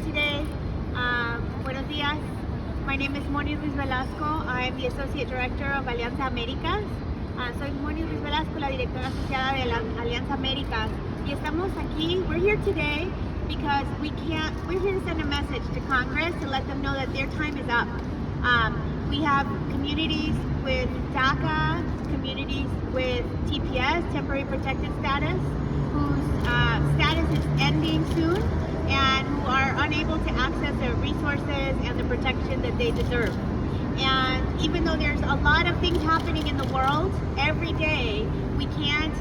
today. Buenos días. My name is Moni Ruiz Velasco. I am the Associate Director of Alianza Américas. Soy Moni Ruiz Velasco, la directora asociada de la Alianza Américas. Y estamos aquí, we're here today because we're here to send a message to Congress to let them know that their time is up. We have communities with DACA, communities with TPS, temporary protected status, whose status is ending soon and who are unable to access the resources and the protection that they deserve. And even though there's a lot of things happening in the world every day, we can't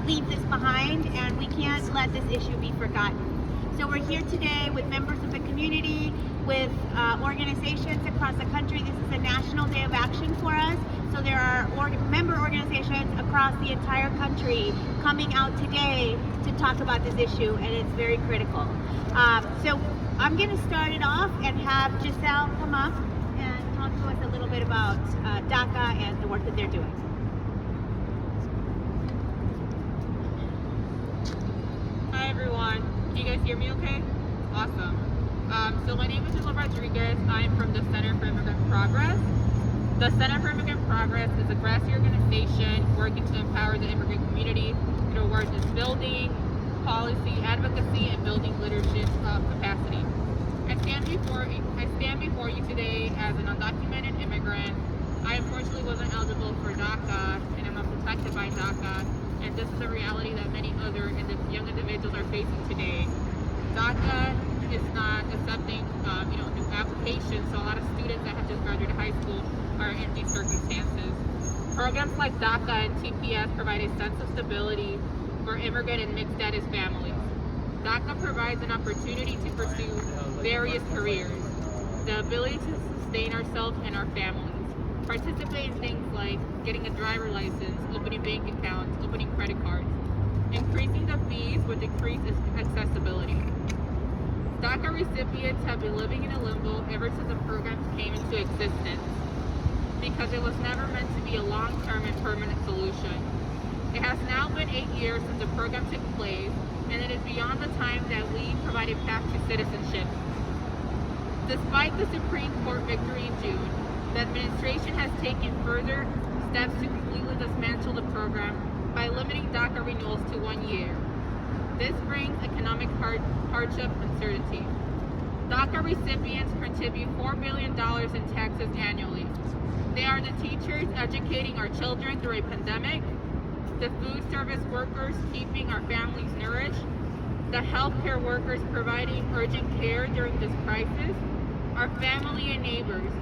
leave this behind, and we can't let this issue be forgotten. So we're here today with members of the community, with organizations across the country. This is a national day of action for us. So there are member organizations across the entire country coming out today to talk about this issue, and it's very critical. So I'm going to start it off and have Giselle come up and talk to us a little bit about DACA and the work that they're doing. Hi everyone, can you guys hear me okay? Awesome. So my name is Giselle Rodriguez. I'm from the Center for Immigrant Progress. The Center for Immigrant Progress is a grassroots organization working to empower the immigrant community through awareness building, policy advocacy, and building leadership capacity. I stand before you today as an undocumented immigrant. I unfortunately wasn't eligible for DACA, and I'm not protected by DACA, and this is a reality that many other young individuals are facing today. DACA is not accepting new applications, so a lot of students that have just graduated high school are in these circumstances. Programs like DACA and TPS provide a sense of stability for immigrant and mixed status families. DACA provides an opportunity to pursue various careers, the ability to sustain ourselves and our families, participate in things like getting a driver license, opening bank accounts, opening credit cards, increasing the fees with increased accessibility. DACA recipients have been living in a limbo ever since the programs came into existence, because it was never meant to be a long-term and permanent solution. It has now been 8 years since the program took place, and it is beyond the time that we provided path to citizenship. Despite the Supreme Court victory in June, the administration has taken further steps to completely dismantle the program by limiting DACA renewals to 1 year. This brings economic hardship uncertainty. DACA recipients contribute $4 billion in taxes annually. They are the teachers educating our children through a pandemic, the food service workers keeping our families nourished, the healthcare workers providing urgent care during this crisis, our family and neighbors.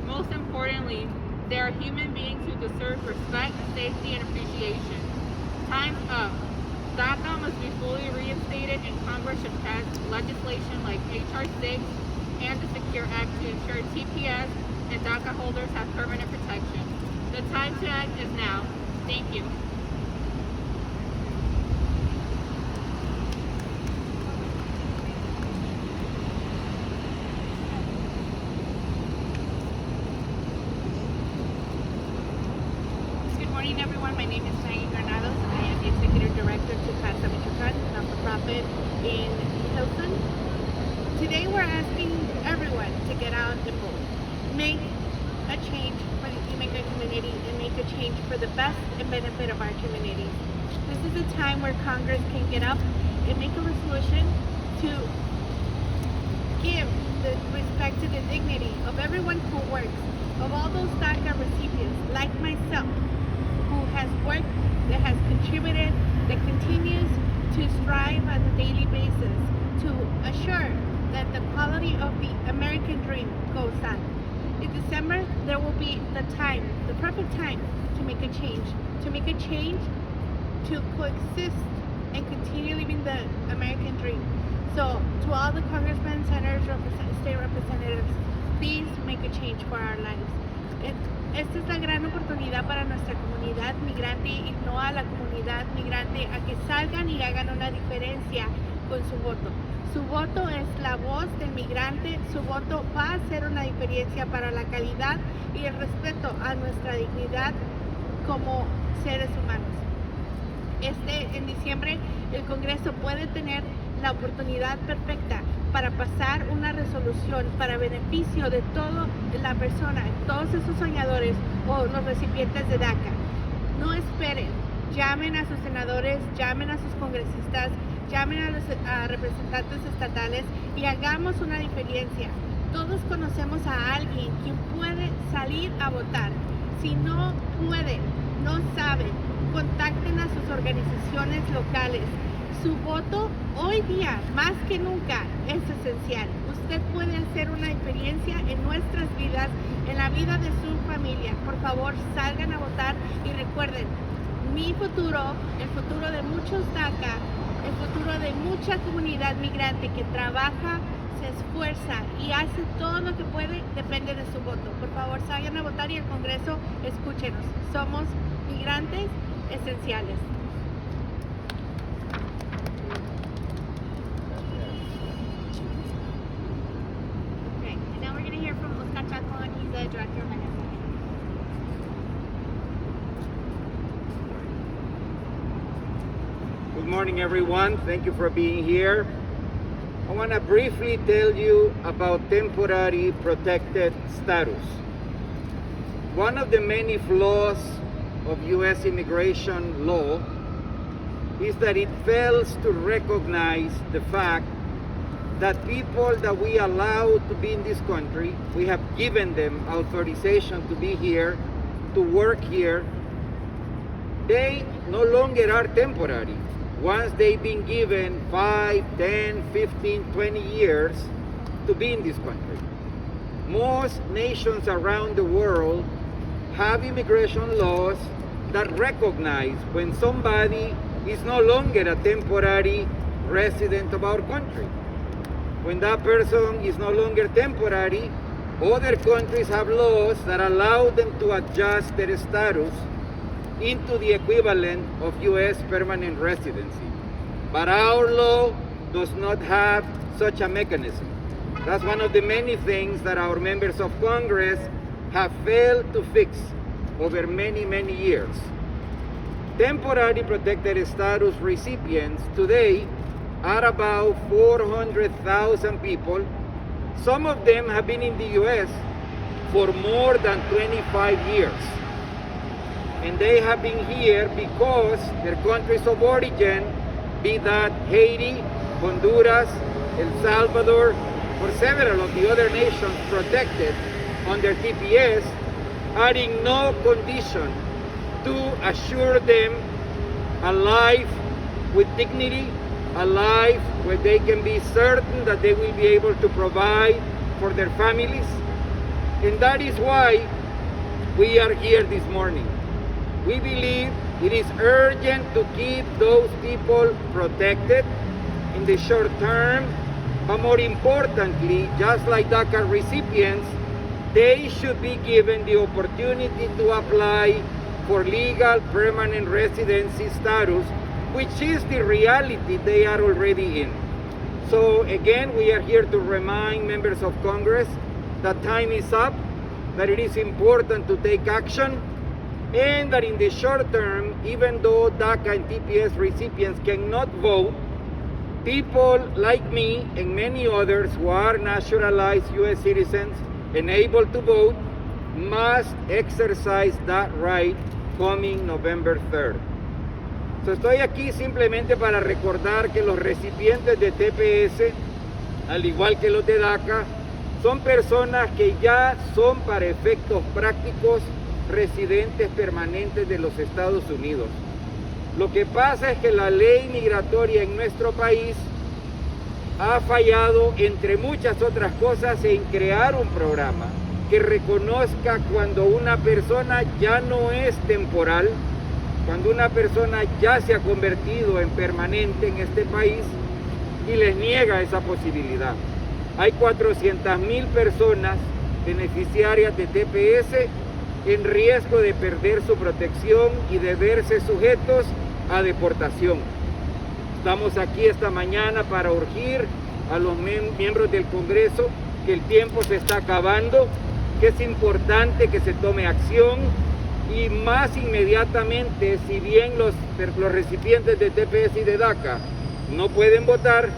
Most importantly, they are human beings who deserve respect, safety, and appreciation. Time's up. DACA must be fully reinstated, and Congress should pass legislation like H.R. 6 and the Secure Act to ensure TPS and DACA holders have permanent protection. The time to act is now. Thank you. Good morning, everyone. My name is Granados. I am the Executive Director to Casa, Michoacán, a not-for-profit in Houston. Today we're asking everyone to get out and vote. Make a change for the immigrant community and make a change for the best and benefit of our community. This is a time where Congress can get up and make a resolution to give the respect to the dignity of everyone who works, of all those DACA recipients like myself, who has worked, that has contributed, that continues to strive on a daily basis to assure that the quality of the American dream goes on. In December, there will be the time, the perfect time to make a change, to coexist and continue living the American dream. So to all the congressmen, senators, state representatives, please make a change for our lives. Esta es la gran oportunidad para nuestra comunidad migrante y no a la comunidad migrante a que salgan y hagan una diferencia con su voto. Su voto es la voz del migrante, su voto va a hacer una diferencia para la calidad y el respeto a nuestra dignidad como seres humanos. En diciembre el Congreso puede tener la oportunidad perfecta para pasar una resolución para beneficio de toda la persona, todos esos soñadores o los recipientes de DACA. No esperen, llamen a sus senadores, llamen a sus congresistas, llamen a los representantes estatales y hagamos una diferencia. Todos conocemos a alguien quien puede salir a votar. Si no pueden, no saben, contacten a sus organizaciones locales. Su voto hoy día, más que nunca, es esencial. Usted puede hacer una diferencia en nuestras vidas, en la vida de su familia. Por favor, salgan a votar y recuerden, mi futuro, el futuro de muchos DACA, el futuro de mucha comunidad migrante que trabaja, se esfuerza y hace todo lo que puede, depende de su voto. Por favor, salgan a votar y el Congreso, escúchenos. Somos migrantes esenciales. Okay, and now we're going to hear from Oscar Chacon. He's the director of Alianza. Good morning, everyone. Thank you for being here. I want to briefly tell you about temporary protected status. One of the many flaws of U.S. immigration law is that it fails to recognize the fact that people that we allow to be in this country, we have given them authorization to be here, to work here, they no longer are temporary. Once they've been given 5, 10, 15, 20 years to be in this country. Most nations around the world have immigration laws that recognize when somebody is no longer a temporary resident of our country. When that person is no longer temporary, other countries have laws that allow them to adjust their status into the equivalent of U.S. permanent residency. But our law does not have such a mechanism. That's one of the many things that our members of Congress have failed to fix over many, many years. Temporary protected status recipients today are about 400,000 people. Some of them have been in the U.S. for more than 25 years. And they have been here because their countries of origin, be that Haiti, Honduras, El Salvador, or several of the other nations protected under TPS, are in no condition to assure them a life with dignity, a life where they can be certain that they will be able to provide for their families. And that is why we are here this morning. We believe it is urgent to keep those people protected in the short term, but more importantly, just like DACA recipients, they should be given the opportunity to apply for legal permanent residency status, which is the reality they are already in. So again, we are here to remind members of Congress that time is up, that it is important to take action, and that in the short term, even though DACA and TPS recipients cannot vote, people like me and many others who are naturalized U.S. citizens and able to vote must exercise that right coming November 3rd. So estoy aquí simplemente para recordar que los recipientes de TPS, al igual que los de DACA, son personas que ya son para efectos prácticos residentes permanentes de los Estados Unidos. Lo que pasa es que la ley migratoria en nuestro país ha fallado, entre muchas otras cosas, en crear un programa que reconozca cuando una persona ya no es temporal, cuando una persona ya se ha convertido en permanente en este país y les niega esa posibilidad. Hay 400,000 personas beneficiarias de TPS en riesgo de perder su protección y de verse sujetos a deportación. Estamos aquí esta mañana para urgir a los miembros del Congreso que el tiempo se está acabando, que es importante que se tome acción y más inmediatamente, si bien los recipientes de TPS y de DACA no pueden votar,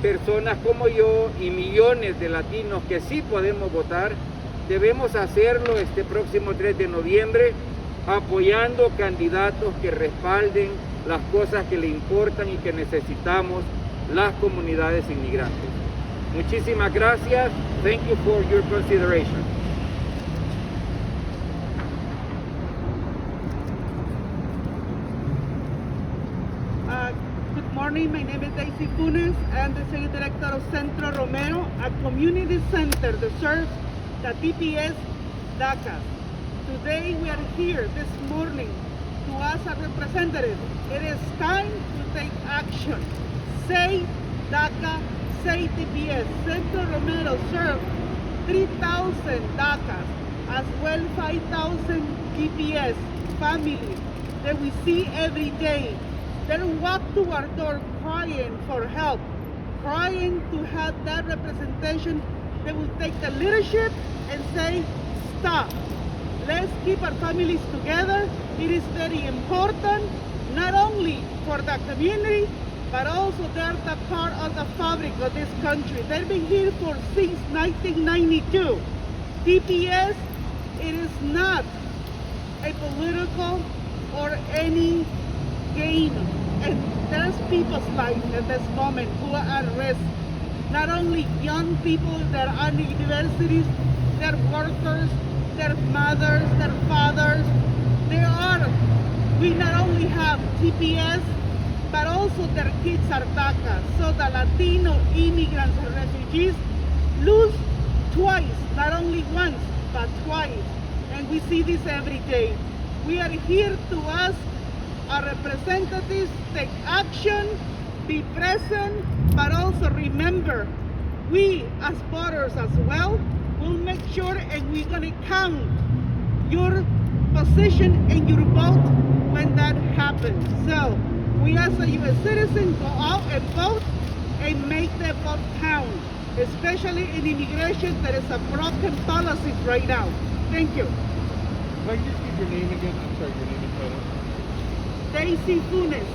personas como yo y millones de latinos que sí podemos votar, debemos hacerlo este próximo 3 de noviembre, apoyando candidatos que respalden las cosas que le importan y que necesitamos las comunidades inmigrantes. Muchísimas gracias. Thank you for your consideration. Good morning, my name is Daisy Funes. I am the Executive Director of Centro Romero, a community center that serves the TPS DACA. Today we are here this morning to ask our representatives, it is time to take action. Say DACA, say TPS. Centro Romero serves 3,000 DACAs, as well 5,000 TPS families that we see every day. They walk to our door crying for help, crying to have that representation that will take the leadership and say, stop. Let's keep our families together. It is very important, not only for the community, but also they're the part of the fabric of this country. They've been here since 1992. TPS, it is not a political or any game. And there's people's lives at this moment who are at risk. Not only young people that are in the universities, they're workers, their mothers, their fathers. We not only have TPS, but also their kids are DACA. So the Latino immigrants and refugees lose twice, not only once, but twice. And we see this every day. We are here to ask our representatives take action, be present, but also remember, we as voters as well will make sure and we're going to count your position and your vote when that happens. So we ask that you as citizens go out and vote and make the vote count, especially in immigration. There is a broken policy right now. Thank you. If I can just get your name again, I'm sorry, your name and title. Daisy Funes.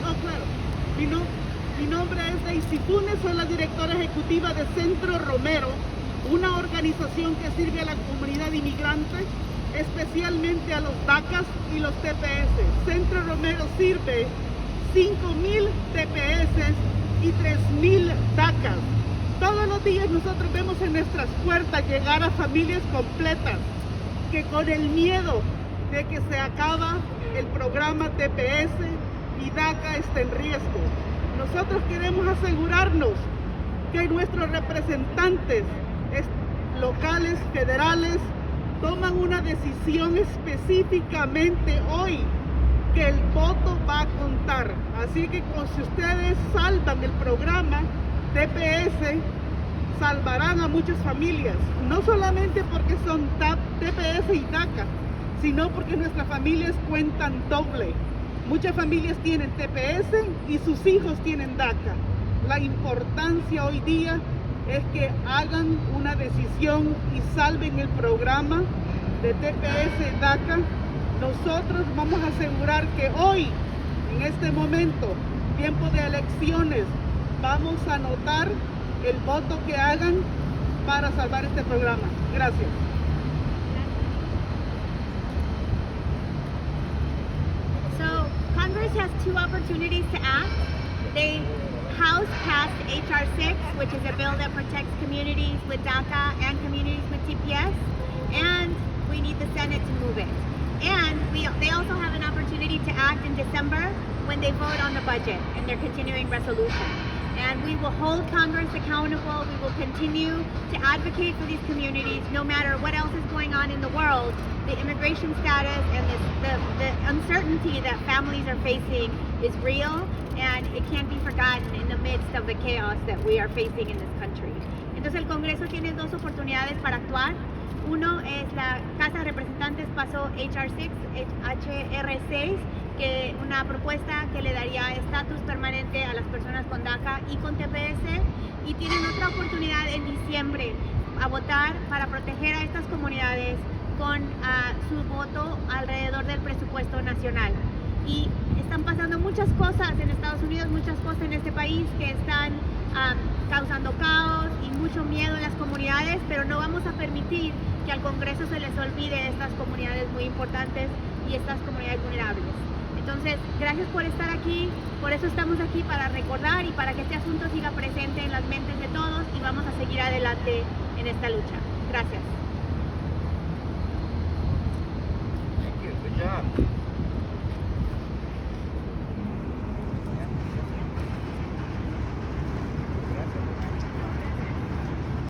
Oh, claro. Mi nombre es Daisy Funes, soy la directora ejecutiva de Centro Romero, una organización que sirve a la comunidad inmigrante, especialmente a los DACAs y los TPS. Centro Romero sirve 5,000 TPS y 3,000 DACAs. Todos los días nosotros vemos en nuestras puertas llegar a familias completas que con el miedo de que se acaba el programa TPS y DACA está en riesgo. Nosotros queremos asegurarnos que nuestros representantes locales, federales, toman una decisión específicamente hoy, que el voto va a contar. Así que si ustedes salvan el programa TPS, salvarán a muchas familias, no solamente porque son TPS y DACA, sino porque nuestras familias cuentan doble. Muchas familias tienen TPS y sus hijos tienen DACA. La importancia hoy día es que hagan una decisión y salven el programa de TPS y DACA. Nosotros vamos a asegurar que hoy, en este momento, tiempo de elecciones, vamos a anotar el voto que hagan para salvar este programa. Gracias. Congress has two opportunities to act. The House passed H.R. 6, which is a bill that protects communities with DACA and communities with TPS, and we need the Senate to move it. And they also have an opportunity to act in December when they vote on the budget and their continuing resolution. And we will hold Congress accountable. We will continue to advocate for these communities no matter what else is going on in the world. The immigration status and the uncertainty that families are facing is real, and it can't be forgotten in the midst of the chaos that we are facing in this country. Entonces el Congreso tiene dos oportunidades para actuar. Uno es la Casa de Representantes pasó HR 6, que una propuesta que le daría estatus permanente a las personas con DACA y con TPS, y tienen otra oportunidad en diciembre a votar para proteger a estas comunidades con su voto alrededor del presupuesto nacional. Y están pasando muchas cosas en Estados Unidos, muchas cosas en este país que están causando caos y mucho miedo en las comunidades, pero no vamos a permitir que al Congreso se les olvide estas comunidades muy importantes y estas comunidades vulnerables. Entonces, gracias por estar aquí, por eso estamos aquí, para recordar y para que este asunto siga presente en las mentes de todos, y vamos a seguir adelante en esta lucha. Gracias.